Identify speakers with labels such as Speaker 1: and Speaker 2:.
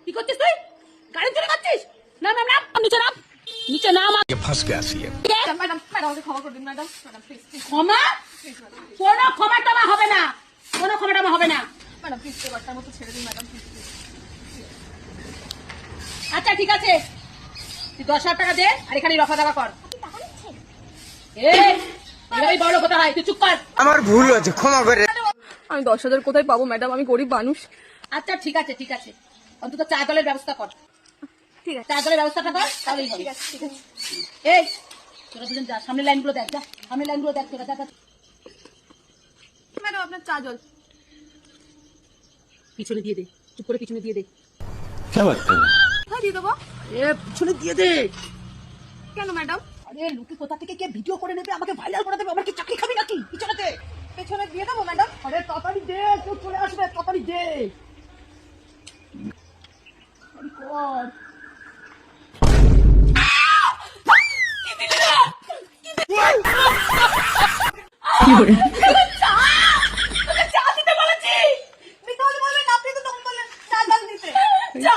Speaker 1: কি করছিস তুই? গাড়ি চুরি করছিস? নাম নাম নাম নিচে নাম, নিচে নাম।
Speaker 2: फंस गया सी है।
Speaker 3: ম্যাডাম ম্যাডাম আমাকে ক্ষমা করে দিন ম্যাডাম, ম্যাডাম প্লিজ প্লিজ
Speaker 1: ক্ষমা? কোনো ক্ষমা টমা হবে না, কোনো ক্ষমা টমা হবে না।
Speaker 3: ম্যাডাম প্লিজ এবারটার মতো ছেড়ে দিন ম্যাডাম প্লিজ প্লিজ।
Speaker 1: আচ্ছা ঠিক আছে, তুই 10,000 টাকা দে আর এখানে রফা দফা কর। এইভাবেই বড় কথা হয়, তুই চুপ কর।
Speaker 4: আমার ভুল হয়েছে, ক্ষমা করে।
Speaker 3: আমি 10,000 কোথায় পাবো ম্যাডাম, আমি গরিব মানুষ।
Speaker 1: আচ্ছা ঠিক আছে ঠিক আছে, অন্তত চা জলের ব্যবস্থা কর।
Speaker 3: ঠিক আছে
Speaker 1: চা জলের ব্যবস্থাটা কর, তাহলেই হবে।
Speaker 3: ঠিক আছে ঠিক আছে।
Speaker 1: এই তোরা দুজন যা, সামনের লাইনগুলো দেখ, যা সামনের লাইনগুলো দেখ তোরা, যা যা।
Speaker 3: ম্যাডাম আপনার চা জল।
Speaker 1: পিছনে দিয়ে দে, চুপ করে পিছনে দিয়ে দে।
Speaker 2: क्या बात कर रहे हैं?
Speaker 3: কোথায় দিয়ে দেবো?
Speaker 1: পিছনে দিয়ে দে।
Speaker 3: কেন ম্যাডাম?
Speaker 1: আরে লোকে কোথা থেকে কে ভিডিও করে নেবে, আমাকে ভাইরাল করে দেবে, আমার কি চাকরি খাবি নাকি? পিছনে দে।
Speaker 3: পেছনে দিয়ে দেবো ম্যাডাম?
Speaker 1: আরে তাড়াতাড়ি দে, কেউ চলে আসবে, তাড়াতাড়ি দে। আরে কর।
Speaker 3: চা দিতে বলেছি। মিথ্যা কথা বলবেন না, আপনি তো তখন বললেন চা জল দিতে।
Speaker 1: যা